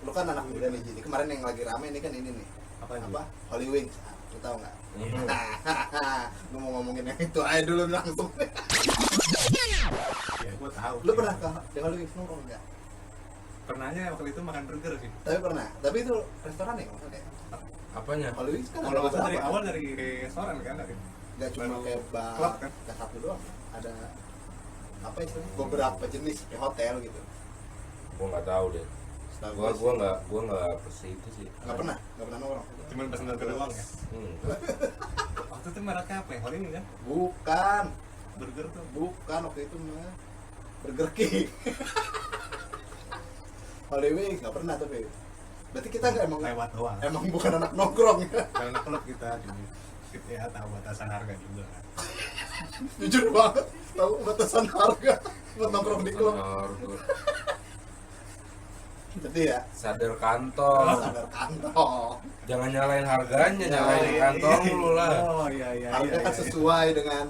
lu kan anak muda nih, jadi kemarin yang lagi rame ini kan ini nih apa Holy Wings, lu tahu nggak? Lu mau ngomongin yang itu aja dulu langsung. Ya gua tahu. Lu pernah ke Holy Wings nongkrong nggak? Pernahnya waktu itu makan burger sih. Tapi pernah, tapi itu restoran ya maksudnya? Apanya? Holy Wings kan Kalau ada dari beberapa. awal dari restoran kan dari Gak cuma kayak bar, klub kan? gak satu doang, ada apa istilahnya? Beberapa jenis kayak hotel gitu. Gua nggak tahu deh. Setahu Gua nggak ke itu sih. nggak pernah nongkrong. cuman pesan burger doang ya. Enggak. Waktu itu mereknya apa ya? Holy Wings kan? Bukan, Burger tuh. bukan waktu itu mah Burger King. Holy Wings nggak pernah tapi. Berarti kita nggak Lewat doang. emang bukan anak nongkrong ya. Karena klub kita ya tahu batasan harga juga kan. Jujur banget, tahu batasan harga buat nongkrong di klub. Harga. Jadi ya Sadar kantong. sadar kantong. Jangan nyalain harganya, nyalain iya, kantong lu lah. Oh iya. Harga kan sesuai dengan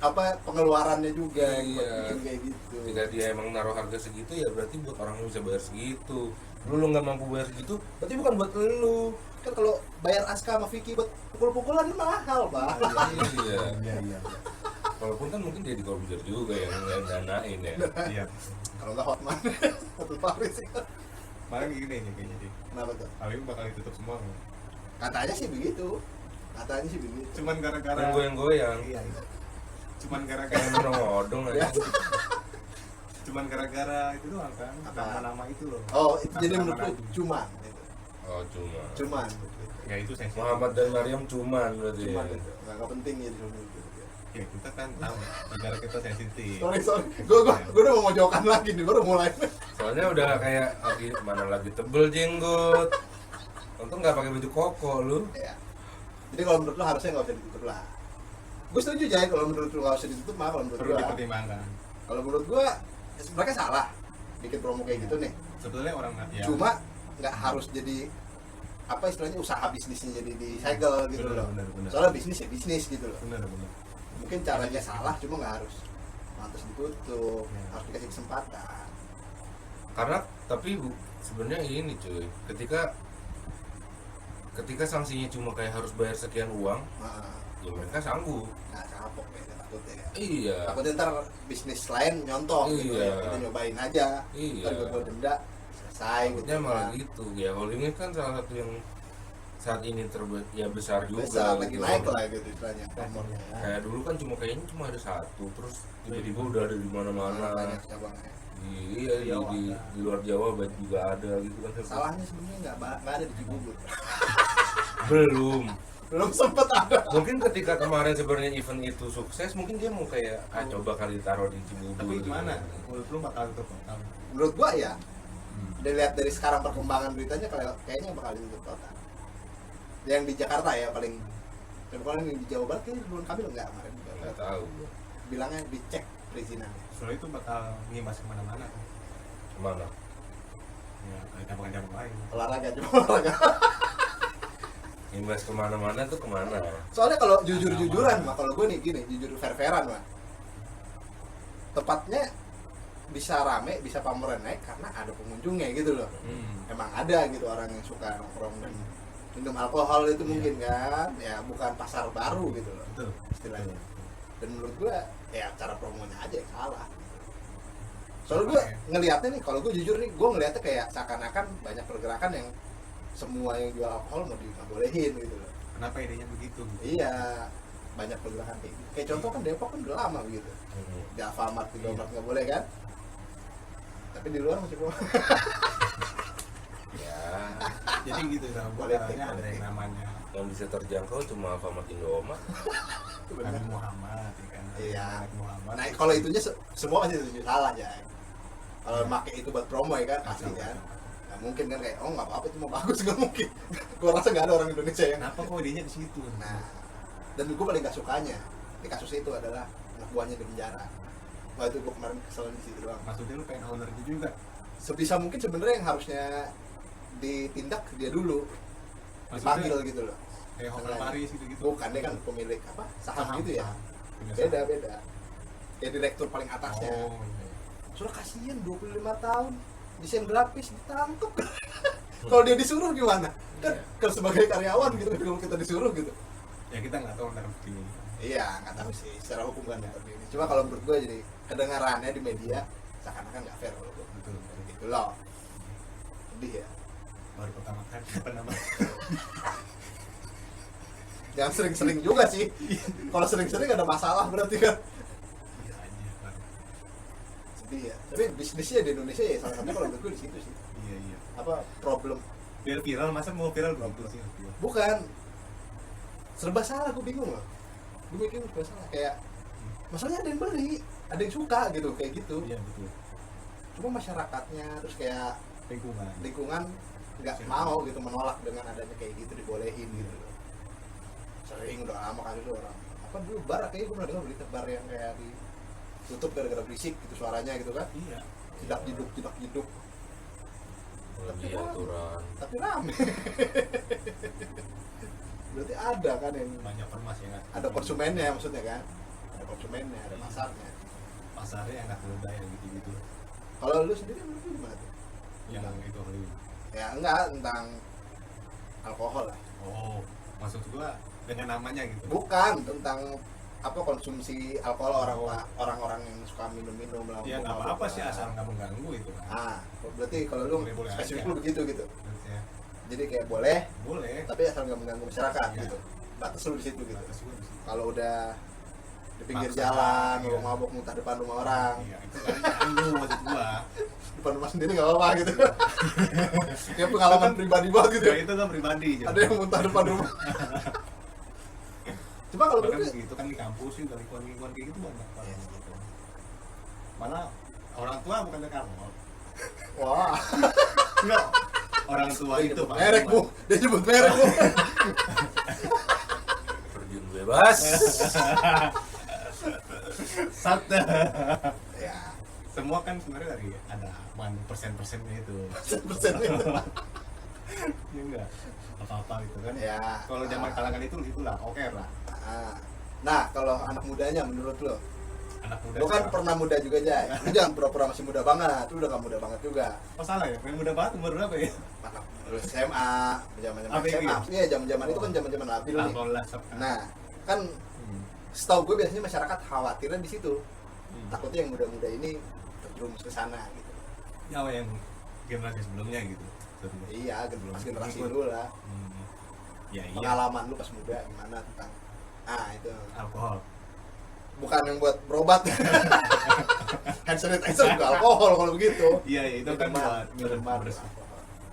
apa pengeluarannya juga yang buat Iya. bikin kayak gitu. Ketika dia emang naruh harga segitu ya berarti buat orang yang bisa bayar segitu. Lu nggak mampu bayar segitu, berarti bukan buat lu. Kan kalau bayar Aska sama Vicky buat pukul-pukulan ini mahal, Bang. Iya. Iya. Walaupun kan mungkin Deddy Corbuzier juga yang danain ya. Iya. Kalau nggak Hotman, Hotel Paris. Malah gini nih kayaknya sih. Kenapa tuh? Holy Wings bakal ditutup semua. Bang. Katanya sih begitu. Katanya sih begitu. Cuman gara-gara Yang goyang-goyang. Iya. Cuman gara-gara Kayak nodong Ya. aja. cuman gara-gara itu doang kan. Apa? Nama-nama itu loh. Oh, itu jadi Nama-nama menurut lu lagi. cuman gitu. Oh cuma. Cuman. Ya itu sensitif. Muhammad dan Maryam cuman berarti. Cuman Ya. gitu. Nggak penting ya di sini gitu. Ya kita kan tahu negara kita sensitif. Sorry. Gua udah mau mojokan lagi nih, baru mulai. Soalnya udah kayak mana lagi tebel jenggot. Untung nggak pakai baju koko lu. Ya. Jadi kalau menurut lu harusnya nggak usah ditutup lah. Gue setuju Jay, kalau menurut lu nggak usah ditutup mah kalau menurut Perlu gua. dipertimbangkan. Kalau menurut gua mereka salah bikin promo kayak gitu nih. Sebetulnya orang ya. Cuma nggak harus jadi apa istilahnya usaha bisnisnya jadi disegel gitu loh. Bener. Soalnya bisnis ya bisnis gitu loh. Bener. Mungkin caranya salah, cuma nggak harus lantas ditutup, Ya. harus dikasih kesempatan. Karena tapi sebenarnya ini cuy, ketika sanksinya cuma kayak harus bayar sekian uang, Nah, ya mereka sanggup. nggak kapok ya takutnya. Iya. Takutnya ntar bisnis lain nyontoh gitu Iya. ya. Kita nyobain aja. Iya. Ntar gue denda selesai gitu. Takutnya malah gitu. Ya Holy Wings kan salah satu yang saat ini besar juga. Besar lagi gitu. naik lah gitu istilahnya. Nomornya. Kayak dulu kan kayaknya cuma ada satu, terus tiba-tiba udah ada di mana-mana. Banyak cabangnya. Iya, di luar Jawa juga ada gitu kan. Salahnya sebenarnya nggak ada di Cibubur. Belum sempet ada. Mungkin ketika kemarin sebenarnya event itu sukses, mungkin dia mau kayak coba kali taruh di Cibubur. Tapi gitu. gimana? Menurut lu bakal tutup total? Menurut gua ya, dilihat dari sekarang perkembangan beritanya kayaknya bakal ditutup total. Yang di Jakarta ya paling. Kalau yang di Jawa Barat kayaknya Ridwan Kamil nggak kemarin. Nggak tahu. Bilangnya dicek perizinannya. Soalnya itu bakal ngimbas kemana-mana kan? Kemana? Ya, kayak cabang-cabang lain. Olahraga cuma olahraga. Imbas kemana-mana tuh kemana? Soalnya kalau jujur-jujuran mah, kalau gue nih gini, jujur fair-fairan mah. Tepatnya bisa rame, bisa pameran naik karena ada pengunjungnya gitu loh. Emang ada gitu orang yang suka nongkrong dan minum alkohol itu mungkin kan, ya bukan pasar baru gitu loh Betul. istilahnya. Dan menurut gue ya cara promonya aja yang salah. Soalnya gue ngelihatnya nih, kalau gue jujur nih, gue ngelihatnya kayak seakan-akan banyak pergerakan yang semua yang jual alkohol mau dibolehin gitu loh. Kenapa idenya begitu? Iya, banyak pergerakan kayak gitu. Kayak contoh kan Depok kan udah lama begitu. Di Alfamart, di Indomaret nggak boleh kan? Tapi di luar masih boleh. Ya, Jadi gitu kan, Politik, ada politik. yang namanya yang bisa terjangkau cuma Alfamart Indomaret. Nabi Muhammad, ya kan? Iya. Nabi Muhammad. Nah kalau itunya semua pasti itu salah ya. Kalau pakai itu buat promo ya kan pasti kan. Nah, mungkin kan kayak oh nggak apa-apa itu mau bagus nggak mungkin. Gua rasa nggak ada orang Indonesia yang. Kenapa kok idenya di situ? Nah, dan gue paling gak sukanya di kasus itu adalah anak buahnya di penjara. Wah itu gue kemarin kesel di situ doang. Maksudnya lu pengen ownernya juga? Sebisa mungkin sebenarnya yang harusnya ditindak dia dulu, Maksudnya dipanggil gitu loh. kayak Hotel Paris gitu-gitu? Bukan, dia kan pemilik apa saham gitu ya. Punya Beda saham. beda. Ya direktur paling atasnya. Oh, iya. Soalnya kasihan 25 tahun desain grafis ditangkep. Kalau dia disuruh gimana? Kan Iya. kalau sebagai karyawan gitu kalau kita disuruh gitu. Ya kita nggak tahu ntar begini. Iya, nggak tahu sih secara hukum kan nggak tahu ini. Cuma kalau menurut gue jadi kedengarannya di media seakan-akan nggak fair kalau gue. Betul. Gitu loh. Sedih ya. Baru pertama kali apa namanya? Jangan sering-sering juga sih. Kalau sering-sering ada masalah berarti kan. Iya aja. Baru. Sedih ya. Tapi bisnisnya di Indonesia ya salah satunya kalau menurut gue di situ sih. Iya. Apa problem? Biar viral, masa mau viral gitu sih? Bukan. Serba salah, gue bingung loh. Gue mikir serba salah kayak masalahnya ada yang beli, ada yang suka gitu kayak gitu. Iya betul. Cuma masyarakatnya terus kayak lingkungan nggak mau gitu menolak dengan adanya kayak gitu dibolehin gitu. Sering udah lama kali tuh orang apa dulu bar kayaknya gue pernah dengar berita bar yang kayak ditutup gara-gara berisik gitu suaranya gitu kan. Iya. Tidak jeduk Lagi aturan. tapi rame. Berarti ada kan yang Banyak ormas ya kan? ada konsumennya maksudnya kan, ada konsumennya, ada pasarnya. Pasarnya yang nggak budaya gitu-gitu. Kalau lu sendiri menurut lu gimana tuh? Yang itu kali. Ya enggak tentang alkohol lah. Oh, maksud gua dengan namanya gitu. Bukan tentang apa konsumsi alkohol orang-orang yang suka minum-minum lah. Ya nggak apa-apa sih asal nggak mengganggu itu kan. Ah, berarti kalau lu Boleh-boleh spesifik aja. lu begitu gitu. Terus ya, Jadi kayak boleh, boleh. tapi asal nggak mengganggu masyarakat Iya. gitu. Batas lu di situ gitu. Batas gua di situ. Kalau udah di pinggir Maksa, jalan, iya. lu mabok muntah depan rumah orang, Iya, itu kan lu maksud gua. depan rumah sendiri nggak apa-apa gitu. Kayak pengalaman pribadi banget gitu. Ya itu kan pribadi. Ada yang muntah depan rumah. Cuma kalau Bahkan menurut begitu kan di kampus juga lingkungan kayak gitu banyak Iya. banget gitu. Malah orang tua bukan alkohol. wah, Enggak. Orang tua dia itu nyebut Pak. merek bu, dia nyebut merek bu. Terjun bebas. Satu. Ya, Semua kan sebenarnya dari ada persen-persennya itu. persen itu. Ya enggak. Apa-apa gitu kan. Ya. Kalau zaman kalangan itu itulah oke lah. Ah. Nah, kalau anak mudanya menurut lo, Anak muda. lo kan sekarang. pernah muda juga Jay. Lo jangan pura-pura masih muda banget, lo udah gak muda banget juga. Oh salah ya? Yang muda banget umur berapa ya? Anak lo SMA, zaman-zaman Apa SMA. itu? Iya, zaman-zaman itu kan zaman-zaman labil nih. Alkohol lah sok. Nah, kan setahu gue biasanya masyarakat khawatirnya di situ. Takutnya yang muda-muda ini terjerumus ke sana gitu. Nyawa yang generasi sebelumnya gitu. Iya, generasi Ikut. dulu lah. Ya iya. Pengalaman lu pas muda gimana tentang itu Alkohol. bukan yang buat berobat. Hand sanitizer juga alkohol kalau begitu. Iya, iya, itu kan buat minuman bersih.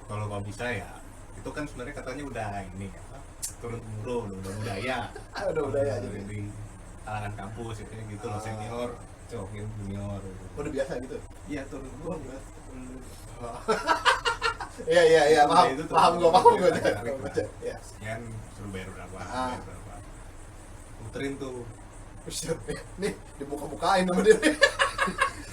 Kalau nggak bisa ya, itu kan sebenarnya katanya udah ini apa, turun temurun, udah budaya. Udah budaya jadi. Di kalangan kampus itu gitu loh, senior cokin junior. Gitu. Udah biasa gitu. Iya turun temurun. Iya, paham. Itu tuh. Paham gua. Tarik. Ya. Sekian suruh bayar berapa? Ah. Bayar berapa? Muterin tuh. Buset, nih dibuka-bukain sama dia.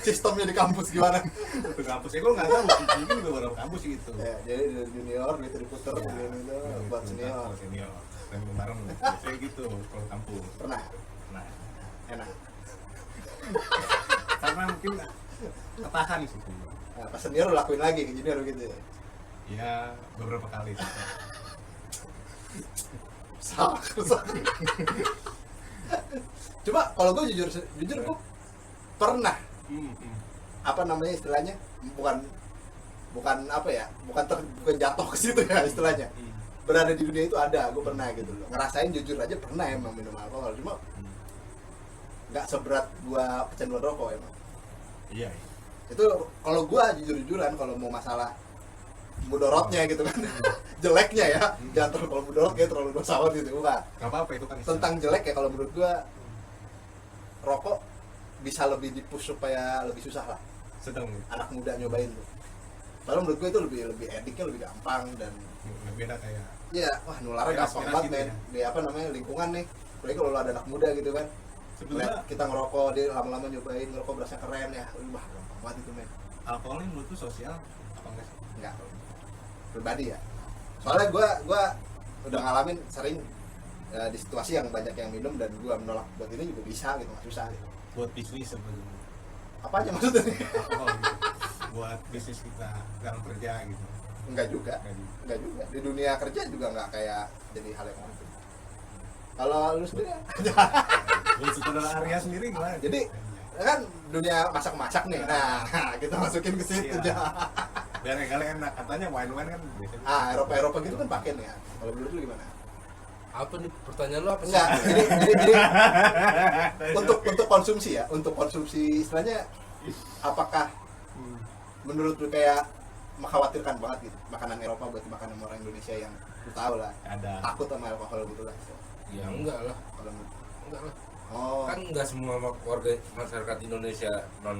Sistemnya di kampus gimana? Ke kampus ya gue nggak tahu, mungkin juga beberapa kampus gitu. Ya, jadi dari junior gitu diputer Ya, gini itu gitu, buat senior. buat senior. Dan bareng biasanya gitu kalau kampus. Pernah. Nah, Enak. karena mungkin ketahan sih. Nah, pas senior lu lakuin lagi ke junior gitu. Ya beberapa kali sih. Salah. Cuma kalau gue jujur gue pernah apa namanya istilahnya bukan apa ya bukan jatuh ke situ ya istilahnya berada di dunia itu ada gue pernah gitu loh ngerasain jujur aja pernah emang minum alkohol cuma nggak seberat gua kecanduan rokok emang Iya. itu kalau gua jujur-jujuran kalau mau masalah mudorotnya gitu kan jeleknya ya jangan terlalu kalau mudorot kayak terlalu dosa gitu bukan Gak apa-apa itu kan. tentang jelek ya kalau menurut gua rokok bisa lebih dipush supaya lebih susah lah sedang anak muda nyobain tuh. Padahal menurut gue itu lebih ediknya lebih gampang dan beda kayak ya wah nularnya Kayak gampang aspirasi banget men. tuh Di apa namanya lingkungan nih. Apalagi kalau lu ada anak muda gitu kan. sebetulnya Lihat kita ngerokok dia lama-lama nyobain ngerokok berasa keren ya. Wah gampang banget itu men. alkohol ini menurut lu sosial apa enggak sih? Enggak. Pribadi ya. Soalnya gua udah ngalamin sering di situasi yang banyak yang minum dan gua menolak buat ini juga bisa gitu, nggak susah gitu. Buat bisnis sebetulnya. Apanya maksudnya nih? Alkohol gitu. Buat bisnis kita dalam kerja gitu. Enggak juga. Di dunia kerja juga nggak kayak jadi hal yang penting. Kalau lu sendiri ya? Lu saudara Arya sendiri gimana? Jadi kan dunia masak-masak nih. Nah, kita masukin ke situ Iya. aja. Biar kalian enak, katanya wine-wine kan biasanya. Eropa gitu kan pakai nih ya. Kalau menurut lu gimana? Apa nih pertanyaan lu apa sih? Enggak, jadi untuk konsumsi ya, untuk konsumsi istilahnya apakah menurut lu kayak mengkhawatirkan banget gitu makanan Eropa buat makanan orang Indonesia yang lu tahu lah Ada. takut sama alkohol gitu lah. Ya enggak lah. Kalau menurut- Enggak lah. oh Kan enggak semua warga masyarakat Indonesia non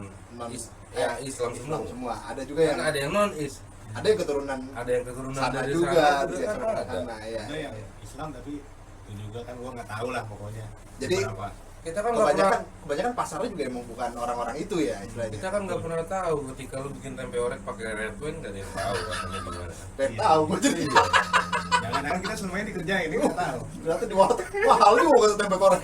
Islam semua. Ada juga yang Kan ada yang non is, ada yang keturunan ada yang keturunan sana dari juga, sana dia juga kan keturunan ada. sana ya. Ada yang Islam tapi itu juga kan gua nggak tahu lah pokoknya. Jadi Berapa. Kita kan nggak pernah, kebanyakan pasarnya juga emang bukan orang-orang itu ya istilahnya. kita kan nggak pernah tahu ketika lu bikin tempe orek pakai red wine nggak ada yang tahu rasanya gimana. Pengen tahu gue jadi. Jangan-jangan kita semuanya dikerjain, ini nggak tahu. Ternyata di warteg mahal juga tempe korek.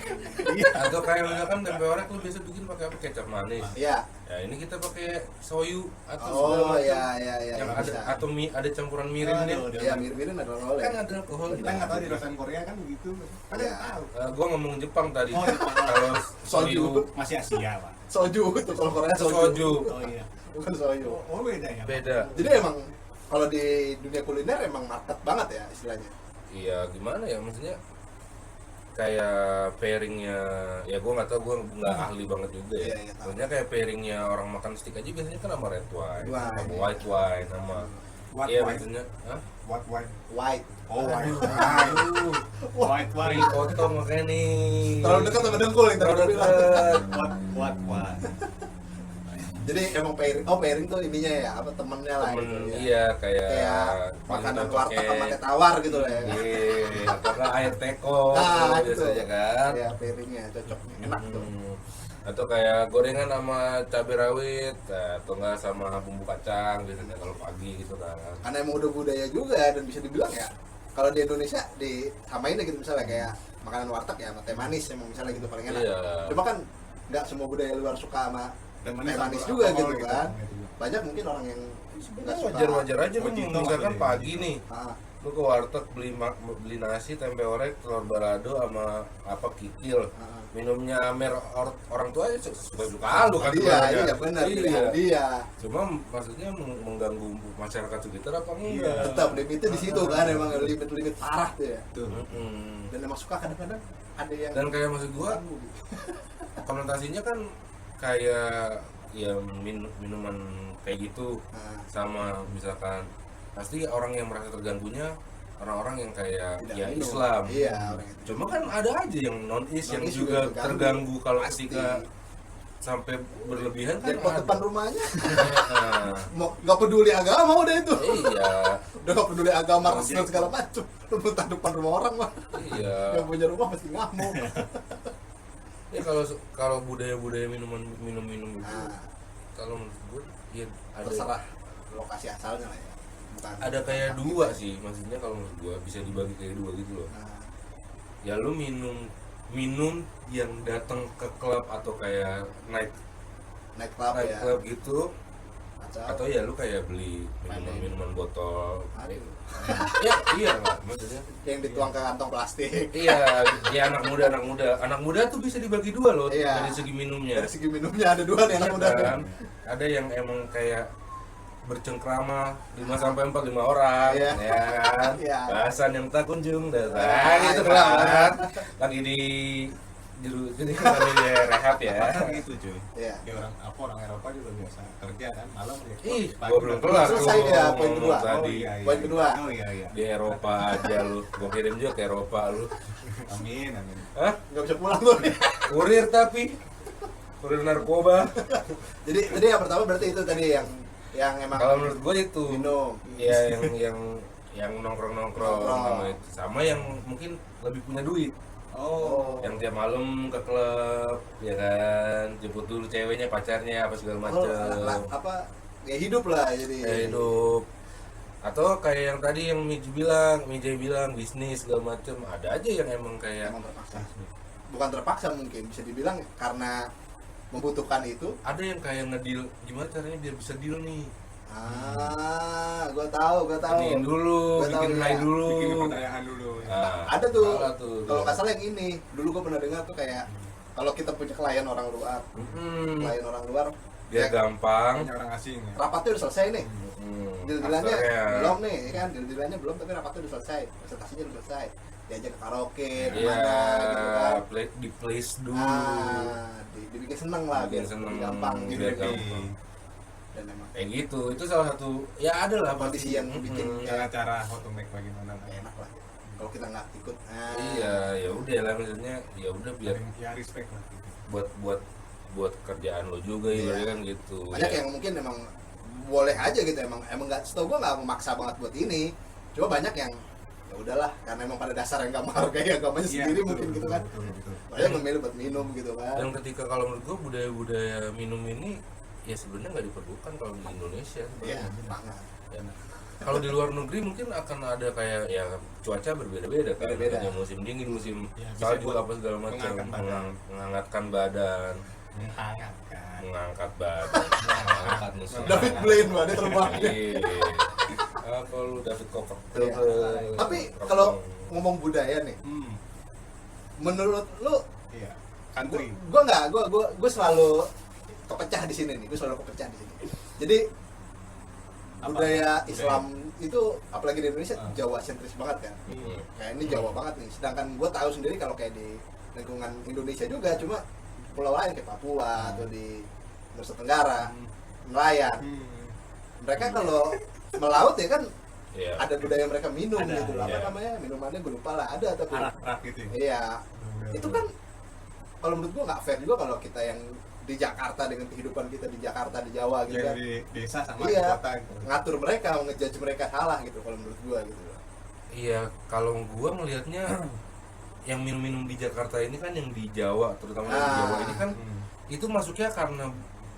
Atau kayak misalkan tempe orek lu biasa bikin pakai apa, kecap manis. Iya. Ya ini kita pakai soyu atau Oh segala macam. iya Yang bisa. ada atau ada campuran mirinnya. Aduh, Iya, mirip-mirip ada oleh. Kan ada alkohol. Kita nggak tahu di restoran Korea kan begitu. Kan Iya. nggak tahu. Gua ngomong Jepang tadi. Oh, Jepang. Kalau Soju. Masih Asia, Pak. Soju itu kalau Korea soju. soju Oh iya. Bukan soju. Oh beda ya. beda. Jadi emang kalau di dunia kuliner emang market banget ya istilahnya. Iya gimana ya, maksudnya kayak pairingnya, ya gue nggak tahu, gue nggak ahli banget juga ya. Iya, iya, tahu. Maksudnya kayak pairingnya orang makan steak aja biasanya kan sama red wine, Wine. sama white wine, sama White iya wine. maksudnya, hah? What wine? White. Oh white Aduh, wine. White Pring wine. potong makanya nih. Terlalu dekat sama dengkul yang tadi Terlalu gua bilang. dekat. What wine? Jadi emang pairing tuh ininya ya apa temennya lah Temen, gitu ya. iya kayak Makanan paling warteg cocoknya- sama teh tawar gitu lah ya. Iya, apakah air teko Nah, gitu itu. biasanya kan. Ya pairingnya cocok, enak tuh. Atau kayak gorengan sama cabai rawit, atau enggak sama bumbu kacang biasanya kalau pagi gitu kan. Karena emang udah budaya juga dan bisa dibilang ya kalau di Indonesia disamain deh gitu misalnya kayak makanan warteg ya sama teh manis emang misalnya gitu paling enak. Iya. Cuma kan nggak semua budaya luar suka sama Teh teh manis sama juga alkohol gitu kan. Banyak mungkin orang yang nggak Sebenarnya suka. wajar-wajar aja lu Mojito misalkan kali ya. pagi nih, Ah, lu ke warteg beli nasi, tempe orek, telur balado sama apa kikil. ah. Minumnya amer orang tua aja suka-suka lu kan. Iya, sebenarnya. iya benar. Iya. Dia Cuma maksudnya mengganggu masyarakat sekitar apa Iya. enggak? tetap limitnya di situ kan emang limit parah tuh ya. Tuh. Mm-mm. Dan emang suka kadang-kadang ada yang Dan kayak maksud gua ganggu gitu. konotasinya kan kayak ya minuman kayak gitu Nah, sama misalkan pasti orang yang merasa terganggunya orang-orang yang kayak tidak ya minum. Islam. Iya, orang itu. Cuma kan ada aja yang non-is yang Non-is juga juga terganggu kalau Pasti. ketika sampai berlebihan kan Jackpot depan ada. rumahnya Nah, mau nggak peduli agama udah itu. iya, Udah nggak peduli agama, ras Jadi- dan segala macam. Lu muntah depan rumah orang mah. iya. Yang punya rumah pasti ngamuk. Ya kalau budaya-budaya minum-minum itu Nah, kalau menurut gue ya terserah lokasi asalnya lah ya. Bukan. ada kayak dua sih, maksudnya kalau menurut gue bisa dibagi kayak dua gitu loh. Nah, Ya lu minum yang datang ke klub atau kayak night naik club ya. club gitu, atau Atau ya lu kayak beli minuman botol. Aduh. Ya iya nggak maksudnya. yang dituang ke kantong plastik. Iya, ya anak muda tuh bisa dibagi dua loh Iya. dari segi minumnya. Dari segi minumnya ada dua nih anak Iya muda. kan? Ada yang emang kayak bercengkrama 5 sampai 5 orang, Iya. ya kan? Iya. Bahasan yang tak kunjung datang, Ah, gitu iya. kan? Lagi di jadi lagi di rehab ya. Kan gitu cuy. Iya. Kayak orang Eropa juga biasa kerja kan malam ya. Ih, Pagi gua belum udah kelar Selesai tuh ya, poin ngomong kedua. tadi. Poin kedua. Oh iya iya. Di Eropa aja lu, gua kirim juga ke Eropa lu. Amin amin. Hah? Nggak bisa pulang tuh. Kurir tapi kurir narkoba. Jadi yang pertama berarti itu tadi yang emang Kalau menurut gua itu minum. ya yang nongkrong Nongkrong. sama itu, sama yang mungkin lebih punya duit, Oh. yang tiap malam ke klub ya kan, jemput dulu ceweknya, pacarnya, apa segala Oh, macam, apa ya hidup lah jadi. kayak hidup. Atau kayak yang tadi yang Mijay bilang bisnis segala macam, ada aja yang emang kayak Emang terpaksa. Bukan terpaksa mungkin bisa dibilang karena membutuhkan itu. ada yang kayak ngedeal gimana caranya biar bisa deal nih. Gue tahu. Iniin dulu, Gua tahu, bikin iya. high dulu. Bikin pertanyaan dulu. Ah, Ada tuh. salah tuh. Kalau nggak salah yang ini, dulu gue pernah dengar tuh kayak kalau kita punya klien orang luar, klien orang luar, Biar kayak gampang. Punya orang asing ya. rapatnya udah selesai nih. Deal-dealannya Afternya. belum nih, ya kan? Deal-dealannya belum, tapi rapatnya udah selesai, presentasinya udah selesai. Diajak ke karaoke, Iya, kemana gitu kan. di place dulu. Dibikin seneng lah, Bikin biar seneng, gampang biar gitu. gampang. Dan emang Kayak gitu, itu salah satu ya ada lah kondisi yang bikin Cara-cara how to make bagaimana lah. enak lah. Kalau kita nggak ikut, Iya, ya udah lah maksudnya, ya udah biar Ya respect lah gitu. buat kerjaan lo juga Iya. ibaratnya kan gitu. banyak Ya. yang mungkin emang boleh aja gitu, emang nggak, setahu gue nggak memaksa banget buat ini. Cuma banyak yang ya udahlah, karena emang pada dasar yang nggak menghargai agamanya Iya, sendiri betul, mungkin gitu betul, kan. betul. Banyak memilih buat minum gitu kan. Dan ketika kalau menurut gua budaya-budaya minum ini ya sebenarnya nggak diperlukan kalau di Indonesia Iya, sebenarnya. banget. Ya. Kalau di luar negeri mungkin akan ada kayak ya cuaca berbeda-beda kan, Beda-beda. ada musim dingin, musim Ya, bisa salju buat apa segala macam, mengangkat badan. menghangatkan badan, Menghangatkan. mengangkat badan, mengangkat musuh. David Blaine mah dia terbang. Iya. Apa lu David Copperfield? Iya. Tapi kalau ngomong budaya nih, Hmm. menurut lu, Iya. Country. gue selalu kepecah di sini nih, gue selalu kepecah di sini. Jadi Apa? budaya Budaya. Islam itu apalagi di Indonesia Ah. Jawa sentris banget kan. Hmm. Kayak ini Jawa banget nih. Sedangkan gue tahu sendiri kalau kayak di lingkungan Indonesia juga, cuma pulau lain kayak Papua atau di Nusa Tenggara, nelayan. Hmm. Mereka kalau melaut ya kan Iya. ada budaya mereka minum Ada, gitu. Apa iya. namanya? Minumannya gue lupa lah. Ada tapi Arak-arak gitu ya. iya. Itu kan kalau menurut gue nggak fair juga kalau kita yang di Jakarta dengan kehidupan kita di Jakarta di Jawa gitu kan, Dari desa sama di Iya. kota gitu. ngatur mereka, ngejudge mereka salah gitu kalau menurut gue gitu. Iya, kalau gua melihatnya yang minum-minum di Jakarta ini kan yang di Jawa, terutama yang di Jawa ini kan Hmm. itu masuknya karena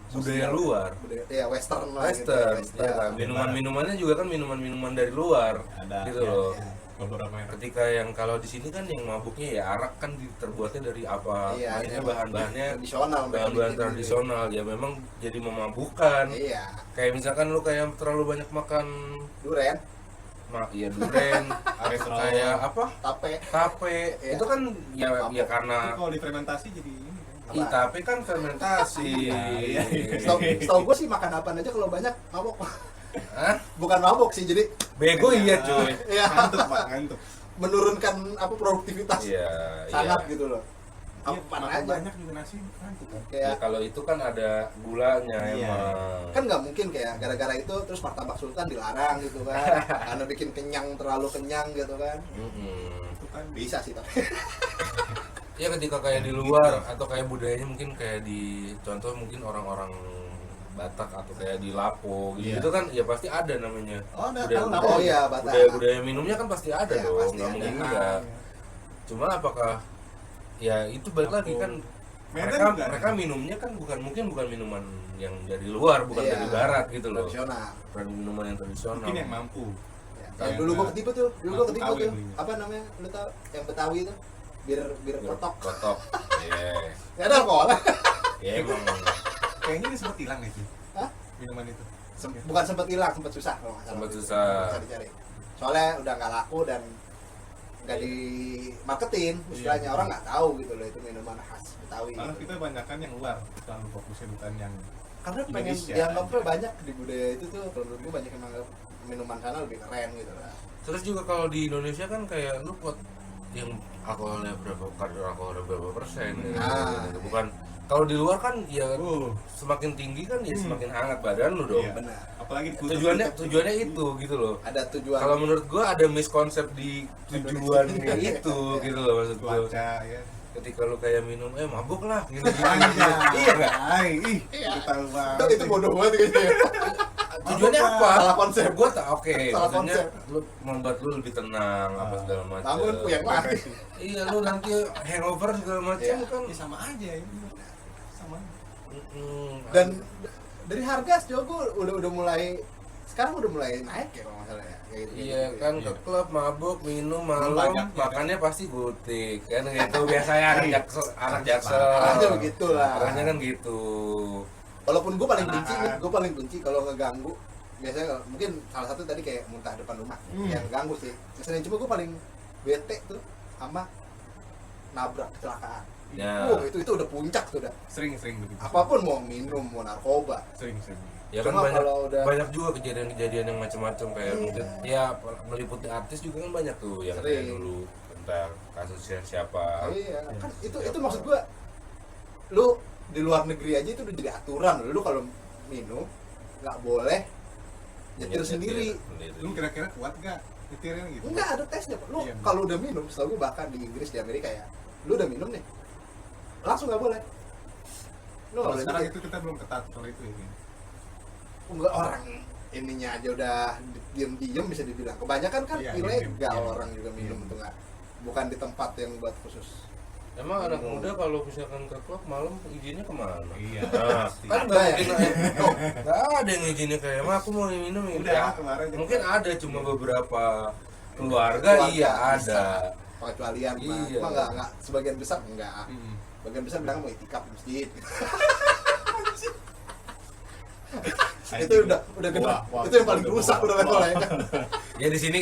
budaya Sosial. luar. Budaya, ya western lah Western, gitu. ya kan? Minuman-minumannya juga kan minuman-minuman dari luar, Ada, gitu ya, loh. ya. Beberapa yang Ketika yang kalau di sini kan yang mabuknya ya arak kan terbuatnya dari apa? Iya, Maksudnya iya. bahan-bahannya Tradisional mereka bahan-bahan bikin gitu. tradisional ya memang jadi memabukkan. Iya, Kayak misalkan lu kayak terlalu banyak makan duren, ya duren atau kayak apa? Tape Iya. itu kan ya Tapi karena kalau difermentasi jadi ini kan. Ih, tapi kan fermentasi. Iya. Setahu gue sih makan apaan aja kalau banyak mabok. Hah? Bukan mabok sih, jadi Bego iya cuy. ya Ngantuk Pak, ngantuk. menurunkan apa produktivitas Iya, sangat iya. gitu loh. Iya, Apaan makan aja. banyak juga nasi ngantuk kan. Ya Kayak kalau itu kan ada gulanya Iya. emang. kan nggak mungkin kayak gara-gara itu terus martabak sultan dilarang gitu kan, karena bikin kenyang, terlalu kenyang gitu kan. Mm-mm. Itu kan Bisa sih tapi Ya ketika kayak di luar atau kayak budayanya mungkin kayak di contoh mungkin orang-orang Batak atau kayak di Lapo gitu, Iya. itu kan ya pasti ada namanya. Oh, ada budaya, tahu Lapo. Oh iya, Batak. budaya minumnya kan pasti ada Iya, dong, pasti nggak ada. mungkin Nah, enggak. iya. Cuma apakah ya itu balik Lapo. lagi kan Medan mereka juga mereka ada. minumnya kan bukan minuman yang dari luar, bukan Iya, dari barat gitu loh. tradisional. Bukan minuman yang tradisional. Mungkin yang mampu. Ya, Kayak kalau dulu gua ketipu tuh, Mampu tuh. kawin belinya. Apa namanya? Lu tau yang Betawi itu? Bir kotok. Kotok. Iya. Ya ada alkohol. Ya emang Kayaknya ini sempat hilang ya, Ci? Hah? Minuman itu. Bukan sempat hilang, sempat susah kalau nggak salah. Sempat susah. Bisa dicari. Soalnya udah nggak laku dan nggak di marketin, istilahnya Iya. orang nggak tahu gitu loh itu minuman khas Betawi. Karena gitu. kita banyakan yang luar, selalu fokusnya bukan yang Karena pengen Indonesia. dianggapnya banyak di budaya itu tuh, menurut gua banyak yang menganggap minuman sana lebih keren gitu lah. terus juga kalau di Indonesia kan kayak lu buat yang alkoholnya kadar alkoholnya berapa persen gitu. Ah. Bukan kalau di luar kan ya Oh, semakin tinggi kan ya semakin hangat badan lu dong. Iya. Benar. apalagi Tujuannya itu gitu loh. Ada tujuan. Kalau menurut gua ada miskonsep di tujuannya itu gitu loh maksud gua. cuaca ya. Ketika lu kayak minum mabuk lah gitu. Anjay. Iya enggak? Ay, ih, Iya. lu tahu banget. itu bodoh banget gitu ya. Tujuannya apa? Salah konsep. Gua tak oke. Salah Maksudnya konsep. lu membuat lu lebih tenang apa segala macam. Bangun puyeng lagi. Iya lu nanti hangover segala macam Iya. kan. Ya, sama aja ini. Sama. Dan dari harga sejauh gua udah mulai sekarang udah mulai naik ya kalau nggak salah ya. Kayak gitu. Iya kan ke klub mabuk minum malam banyak, ya makannya pasti gutik kan gitu biasanya anak jaksel Arahnya begitulah. arahnya kan gitu. Walaupun gue paling benci nih, Anak-anak. gue paling benci kalau ngeganggu biasanya mungkin salah satu tadi kayak muntah depan rumah yang ganggu sih. Selain cuma gue paling bete tuh sama nabrak kecelakaan. Ya. Itu udah puncak tuh udah. Sering begitu. Apapun mau minum, mau narkoba. Sering. Ya kan Cuma banyak kalau udah- banyak juga kejadian-kejadian yang macam-macam kayak Iya. mungkin ya meliputi artis juga kan banyak tuh yang kayak Sering. dulu tentang kasusnya siapa. Iya, kan itu maksud gua, lu di luar negeri aja itu udah jadi aturan. Lu kalau minum nggak boleh nyetir sendiri. Lu kira-kira kuat gak nyetirnya gitu? Enggak ada tesnya, Pak. Lu Iya. kalau udah minum, setahu gua bahkan di Inggris, di Amerika ya, lu udah minum nih, langsung nggak boleh. Lu nggak Kalau boleh sekarang nyetir. itu kita belum ketat kalau itu ya. Enggak, orang ininya aja udah diem-diem bisa dibilang. Kebanyakan kan Iya, ilegal iya. orang juga minum Iya. tuh nggak, bukan di tempat yang buat khusus. Emang anak muda kalau misalkan ke klub malam izinnya kemana? Iya. Nah, pasti. kan nggak mungkin nggak ada yang izinnya kayak emang aku mau minum ya Udah, udah. kemarin juga. Mungkin ada cuma beberapa keluarga iya bisa. ada. Pengecualian mah. Iya. Cuma nggak sebagian besar enggak. Mm. Bagian besar bilang mau itikaf di masjid. Saya Itu juga. udah gede. Wah, Itu yang paling rusak udah levelnya kan. Ya di sini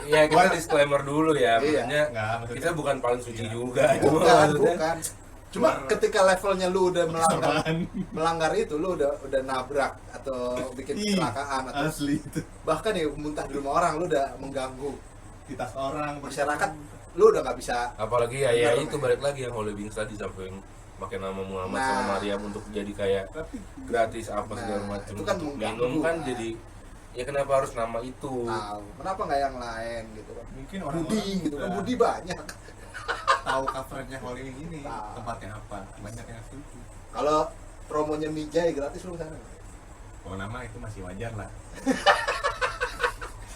ya kita disclaimer dulu ya, Iya. maksudnya Nggak, maksudnya- kita bukan paling suci Iya. juga. Cuma Bukan, maksudnya- bukan. Cuma ketika levelnya lu udah melanggar itu, lu udah nabrak atau bikin Ih, kecelakaan atau asli itu bahkan ya muntah di rumah orang, lu udah mengganggu di tas orang masyarakat, lu udah nggak bisa. apalagi ya Benar, itu Mas. balik lagi yang Holy Wings tadi sampai pakai nama Muhammad Nah. sama Maryam untuk jadi kayak tapi gratis apa Nah, segala macam itu kan untuk mengganggu, minum kan kan. jadi ya kenapa harus nama itu Tahu kenapa nggak yang lain gitu kan? mungkin orang Budi gitu kan, Budi banyak. tahu covernya Holy Wing ini Tahu. tempatnya apa, banyak yang setuju. Kalau promonya Mijay gratis lu sana. Kalau nama itu masih wajar lah.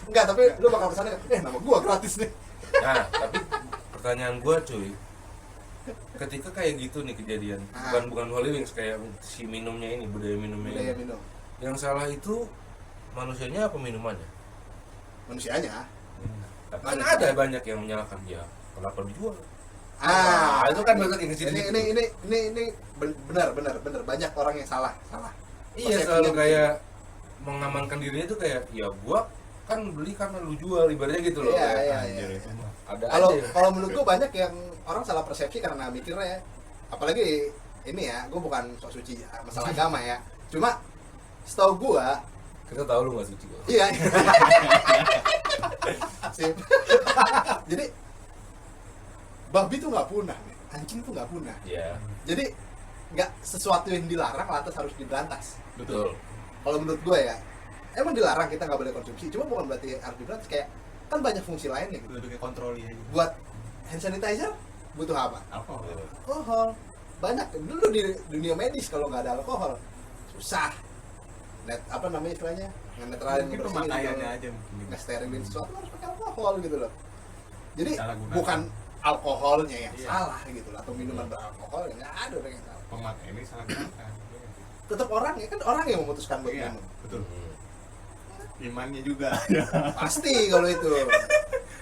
Enggak, tapi lu bakal kesana, nama gua gratis nih. nah tapi pertanyaan gua cuy ketika kayak gitu nih kejadian Ah. bukan Holy Wings kayak si minumnya ini budaya minumnya Budaya ini minum. yang salah itu manusianya apa minumannya Manusianya. tapi kan ada banyak yang menyalahkan dia kenapa dijual Ah, itu kan banyak yang kecil ini benar banyak orang yang salah. iya Persepsinya selalu begitu. kayak mengamankan dirinya itu kayak ya gua kan beli karena lu jual ibaratnya gitu loh Iya, kayak, iya, Anjir, iya. itu mah. ada Kalau aja kalau menurut gua banyak yang orang salah persepsi karena mikirnya ya, apalagi ini ya, gua bukan sok suci masalah agama ya. Cuma setahu gua, kita tahu lu nggak suci kok iya. Sip. Jadi babi tuh nggak punah, nih. Anjing tuh nggak punah. iya Jadi nggak sesuatu yang dilarang lantas harus diberantas. betul Kalau menurut gue ya, emang dilarang kita nggak boleh konsumsi, cuma bukan berarti harus diberantas. Kayak kan banyak fungsi lainnya gitu. Lebih ke kontrol aja. Buat hand sanitizer butuh apa? Apa? Alkohol. Banyak dulu di dunia medis kalau nggak ada alkohol susah. Apa namanya istilahnya? Ngenetralin, Mungkin ngebersihin pemakaiannya gitu. aja mungkin. Nge-sterilin sesuatu harus pakai alkohol gitu loh. Jadi Salah gunakan. bukan alkoholnya yang Iya. salah gitu loh, atau minuman beralkohol ya nggak ada orang yang salah. Pemakai ini salah gunakan. Tetap orangnya kan orang yang memutuskan buat Iya, minum. betul. Hmm. Imannya juga. Pasti kalau itu.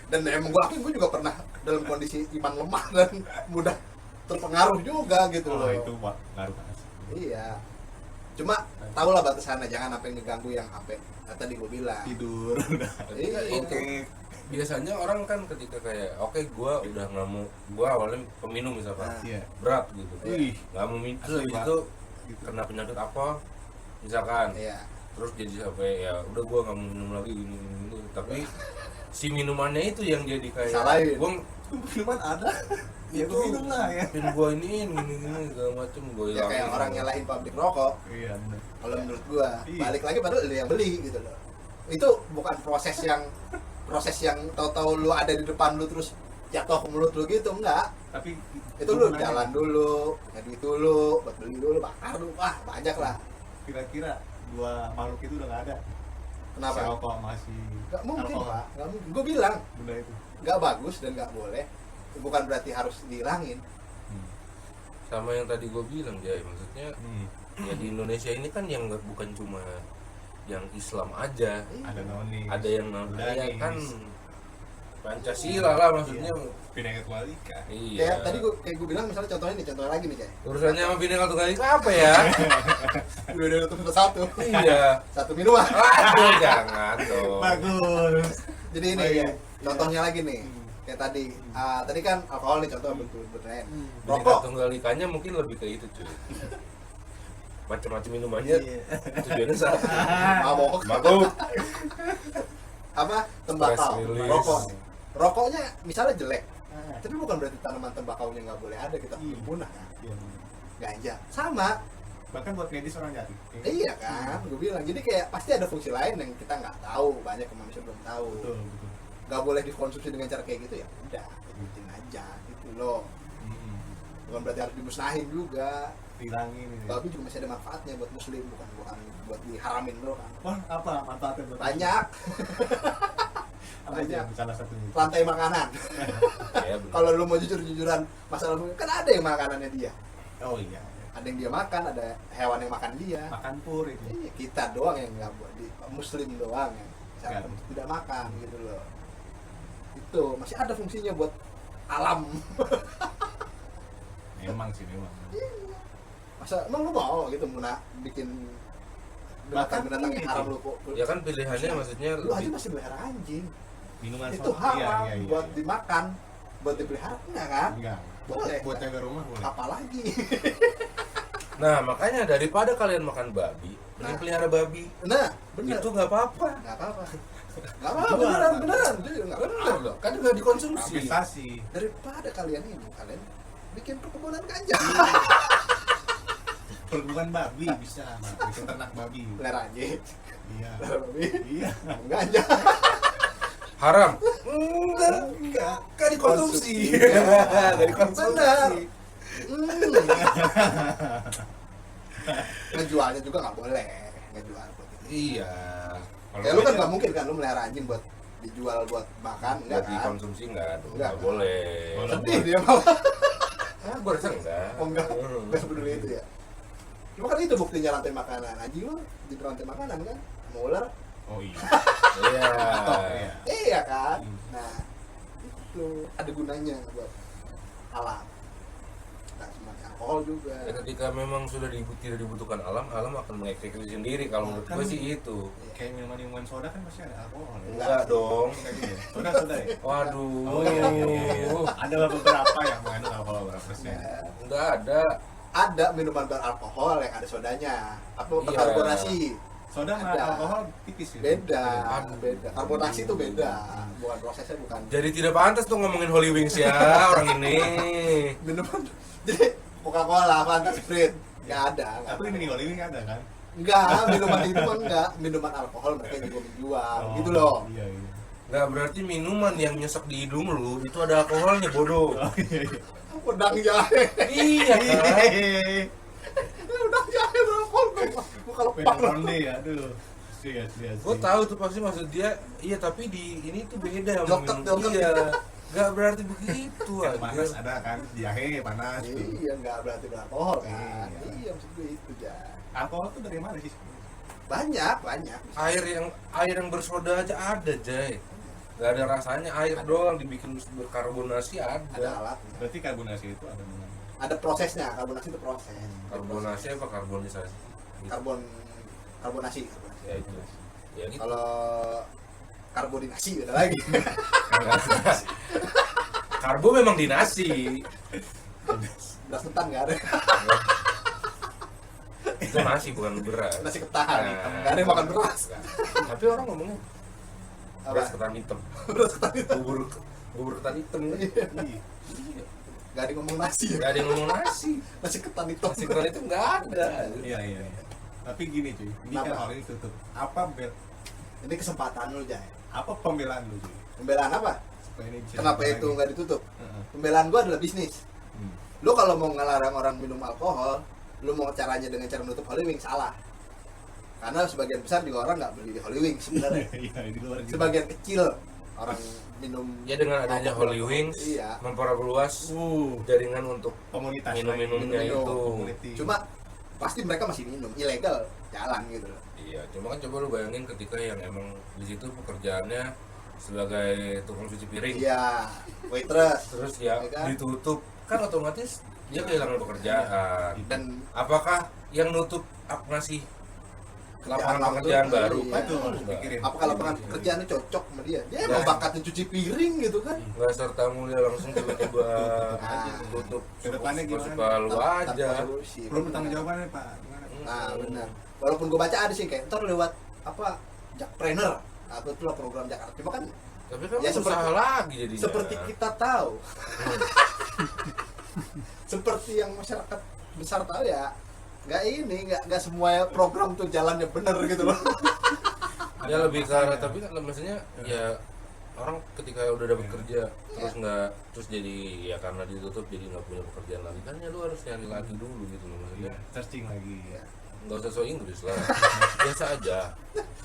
Dan emang gue akuin gue juga pernah dalam kondisi iman lemah dan mudah terpengaruh juga gitu Oh, loh. itu Pak, ngaruh banget. Iya. Cuma tahulah batasannya, jangan sampai ngeganggu yang sampai tadi gue bilang. Tidur udah. Iya, Oke. biasanya orang kan ketika kayak oke gua udah nggak mau gua awalnya peminum misalkan Nah. Iya. berat gitu Wih. nggak mau minum Asli, habis Pak. itu Gitu. kena penyakit apa misalkan Iya. terus jadi sampai ya udah gua nggak mau minum lagi gini. Tapi si minumannya itu yang jadi kayak Salahin. gua Minuman ada. Ya itu gue minum lah ya. pin gua ini gini segala macem gua Ya hilangin. kayak orang nyalahin pabrik rokok. Iya, benar. Kalau menurut gua, Iya. balik lagi padahal lu yang beli gitu loh. Itu bukan proses yang tahu-tahu lu ada di depan lu terus jatuh ke mulut lu gitu, enggak. Tapi Itu lu hubungannya jalan dulu, punya duit dulu, buat beli dulu, bakar dulu, wah banyak lah. Kira-kira dua makhluk itu udah nggak ada. Kenapa? Si rokok masih Gak mungkin alkohol. pak, gak mungkin. Gue bilang Benda itu. gak bagus dan gak boleh. Bukan berarti harus dihilangin. sama yang tadi gua bilang Jay maksudnya ya di Indonesia ini kan yang bukan cuma yang Islam aja Ada nonis. ada yang namanya Danis. kan Pancasila lah maksudnya. Bineka Tunggal Ika. Iya. Kayak tadi gue bilang misalnya contohnya lagi nih kayak. Urusannya sama Bineka Tunggal Ika apa ya? Udah satu. Iya. Satu minuman. Aduh, jangan dong. Bagus. Jadi ini ya, contohnya lagi nih. Kayak tadi kan alkohol nih contoh bener. Bineka Rokok. Tunggal Ikanya mungkin lebih ke itu cuy. Macam-macam minumannya Iya. tujuannya satu. Mabok. Mabuk. Apa? Tembakau. Stress release. Rokok. Rokoknya misalnya jelek. Tapi bukan berarti tanaman tembakaunya nggak boleh ada, kita punah kan. Iya. Ganja. Sama. Bahkan buat medis orang jadi. Iya kan, gue bilang. Jadi kayak pasti ada fungsi lain yang kita nggak tahu, banyak manusia belum tahu. Betul, betul. Nggak boleh dikonsumsi dengan cara kayak gitu ya. Udah, ikutin aja gitu loh. Bukan berarti harus dimusnahin juga. Hilangin ini. Babi juga masih ada manfaatnya buat muslim, bukan buat diharamin doang. Wah, apa manfaatnya buat Banyak. apa aja salah satunya? Rantai makanan. Ya, bener. Kalau lu mau jujur-jujuran masalah kan ada yang makanannya dia. Oh iya. Ada yang dia makan, ada hewan yang makan dia. Makan pur itu. Iya, kita doang yang nggak buat di muslim doang yang Kan. tidak makan gitu loh. Itu masih ada fungsinya buat alam. Memang sih memang. Masa emang lu mau gitu bikin binatang-binatang yang ini haram sih. lu kok? Ya kan pilihannya maksudnya Lu aja lebih masih pelihara anjing. Minuman Itu soda. haram Iya, iya, buat iya. dimakan, buat dipelihara enggak kan? Enggak. Boleh. Buat jaga rumah boleh. Apalagi. Nah, makanya daripada kalian makan babi, mending pelihara babi. Nah, bener. Itu nggak apa-apa. Nggak apa-apa. Nggak apa-apa, beneran. Jujur, nggak Bener apa-apa. loh, kan nggak dikonsumsi. Investasi. Daripada kalian bikin perkebunan ganja. Perkebunan babi bisa. Nah, bikin ternak babi. Pelihara anjing. Iya. Pelihara babi. Iya. Ganja. Haram. Enggak. Kan dikonsumsi. Bener. Nggak dikonsumsi. Ngejualnya juga nggak boleh. Ngejual buat itu. Iya. Kayak lu kan nggak mungkin kan lu melihara anjing buat dijual buat makan, enggak Buat kan? dikonsumsi nggak Enggak. boleh. Boleh. Sedih dia malah. Ah, gue rasa enggak. Oh enggak, enggak peduli itu ya. Cuma kan itu buktinya rantai makanan. Anjing lu di rantai makanan kan, sama ular. Oh iya. Iya. Atau iya. Iya kan? Hmm. Nah, itu ada gunanya buat alam. Nah, cuma alkohol juga. Ya, ketika memang sudah tidak dibutuhkan alam akan mengeksekusi sendiri. Kalau menurut gue sih itu. Kayak minuman soda kan pasti ada alkohol. Ya? Enggak dong. Kayak gitu ya? Soda ya? Waduh. Oh iya, iya. Ada beberapa yang mengandung alkohol berapa persen. Nah, Enggak ada. ada minuman beralkohol yang ada sodanya. Apa Iya. berkarbonasi? Soda sama Ada. alkohol tipis ya? Beda, Aduh. beda. Karbonasi itu beda. Bukan prosesnya bukan. Jadi tidak pantas tuh ngomongin Holy Wings ya orang ini. Minuman jadi Coca-Cola, Fanta, Sprite, nggak ada. Tapi ini kalau ini ada kan? Enggak, minuman itu mah enggak. Minuman alkohol mereka juga menjual, gitu loh. Iya, iya. Nggak berarti minuman yang nyesek di hidung lu itu ada alkoholnya bodoh. Oh iya, iya. Udang jahe, Iya kan? udang jahe beralkohol dong. Gua kalau Beda pak ronde ya, aduh. Iya, iya. Gue tahu tuh pasti maksud dia. Iya tapi di ini tuh beda. Joket, joket. Iya. Nggak berarti begitu Yang panas aja. ada kan, jahe panas. Iya, enggak berarti beralkohol kan. Iya. Iya, maksud gue itu ya. Alkohol tuh dari mana sih? Banyak. Air yang bersoda aja ada, Jay. Nggak ada rasanya, air doang dibikin berkarbonasi Ada ada. alatnya. Berarti karbonasi itu ada dengan Ada prosesnya, karbonasi itu proses. Karbonasi apa karbonisasi? Gitu. Karbonasi. Ya itu. Ya gitu. Kalau karbonasi beda lagi. Karbo memang di nasi. Beras ketan nggak ada. Itu nasi bukan beras. Nasi ketan. Nah, Nggak ada yang makan beras. Nggak. Tapi orang ngomongnya beras ketan hitam. Beras ketan itu. Bubur ketan hitam. Iya. Nggak ada yang ngomong nasi ya. Gak ada yang ngomong nasi. Nasi ketan itu. Nasi ketan itu nggak ada. Iya, iya, iya. Tapi gini cuy, ini kan Kenapa? hal ini tutup. Apa Ini kesempatan lu, Jay. apa pembelaan lu cuy? Pembelaan apa? Supaya ini bisa Kenapa dibuka itu lagi. nggak ditutup? Heeh. Pembelaan gua adalah bisnis. Hmm. Lu kalau mau ngelarang orang minum alkohol, lu mau caranya dengan cara menutup Holy Wings, salah. Karena sebagian besar juga orang nggak beli di Holy Wings sebenarnya. Iya, di luar gitu. Sebagian kecil orang minum. Ya dengan adanya Holy Wings Iya. memperluas jaringan untuk Komunitas minum-minumnya minum. itu. Community. Cuma pasti mereka masih minum ilegal, jalan gitu loh. Iya, cuma kan coba lu bayangin ketika yang emang di situ pekerjaannya sebagai tukang cuci piring. Iya, waitress. Terus ya Ya kan? ditutup, kan otomatis dia kehilangan pekerjaan. Dan Apakah yang nutup ngasih lapangan lapangan pekerjaan tuh, baru? iya. Kan Itu harus enggak. pikirin. apakah lapangan pekerjaannya cocok sama dia? Dia Dan- emang bakatnya cuci piring gitu kan. Nggak serta mulia langsung tiba-tiba tutup Kedepannya gimana? suka lu Tanpa aja. solusi. Belum bertanggung jawabannya Pak. Gimana? Nah, benar. Walaupun gue baca ada sih kayak ntar lewat apa Jakpreneur atau itulah program Jakarta. Cuma kan Tapi kan Ya, usaha seperti- lagi jadinya. seperti kita tahu, seperti yang masyarakat besar tahu ya, nggak semua program tuh jalannya bener gitu loh. Ya lebih ke arah, tapi kan maksudnya ya orang ketika udah dapat kerja terus nggak, terus jadi ya karena ditutup jadi nggak punya pekerjaan lagi, kan ya lu harus nyari lagi dulu gitu loh, maksudnya Iya, searching lagi. nggak usah so Inggris lah, biasa aja.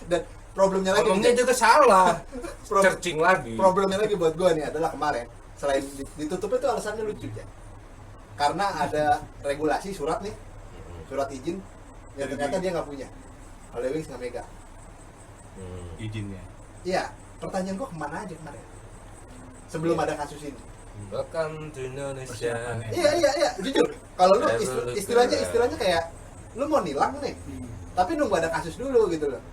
Dan problemnya lagi Ngomongnya nih, juga salah, Pro- searching lagi. problemnya lagi buat gue nih adalah kemarin selain ditutup itu alasannya lucu ya, karena ada regulasi surat nih, surat izin yang ternyata dia nggak punya, oleh Wings nggak megang. Izinnya. Iya, pertanyaan gua kemana aja kemarin sebelum Iya. ada kasus ini. Welcome to Indonesia. Persiapannya. Iya, jujur. Kalau lu Revolusi. istilahnya kayak lu mau nilang nih, tapi nunggu ada kasus dulu gitu loh.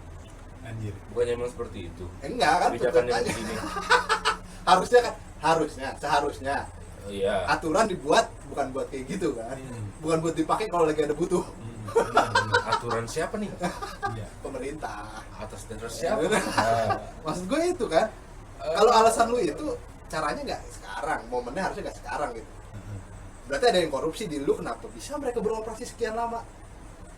Anjir. Bukannya emang seperti itu? Enggak kan? Kebijakannya tetep aja. begini. Seharusnya Oh, iya. aturan dibuat bukan buat kayak gitu kan. Bukan buat dipakai kalau lagi ada butuh. Benar. Aturan siapa nih? Iya. Pemerintah. Atas dasar siapa? bener. Nah, Maksud gue itu kan. Kalau alasan lu itu caranya nggak sekarang, momennya harusnya nggak sekarang gitu. Berarti ada yang korupsi di lu, kenapa bisa mereka beroperasi sekian lama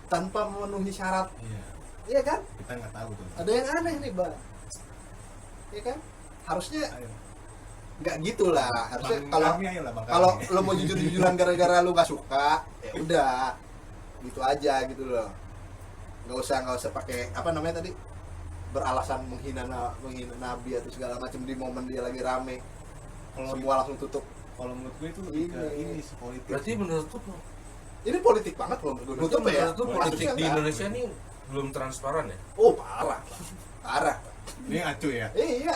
tanpa memenuhi syarat? Iya. Iya kan? Kita nggak tahu tuh. Ada yang aneh nih, Bang. Iya kan? Harusnya Ayo. nggak gitu lah. Harusnya Bang kalau kami ayo lah, Bang kalau kami. lo mau jujur-jujuran gara-gara lu nggak suka, ya udah gitu aja gitu loh. Nggak usah pakai apa namanya tadi, beralasan menghina nabi atau segala macam di momen dia lagi rame. Kalau Semua langsung tutup. kalau menurut gue itu lebih ke Ini. ini politik. berarti menurut tuh Ini politik banget kalau menurut gue. Nutup ya. menurut lu politik Harusnya di nggak. Indonesia nih belum transparan ya? Oh parah, parah. Ini acu ya. Iya.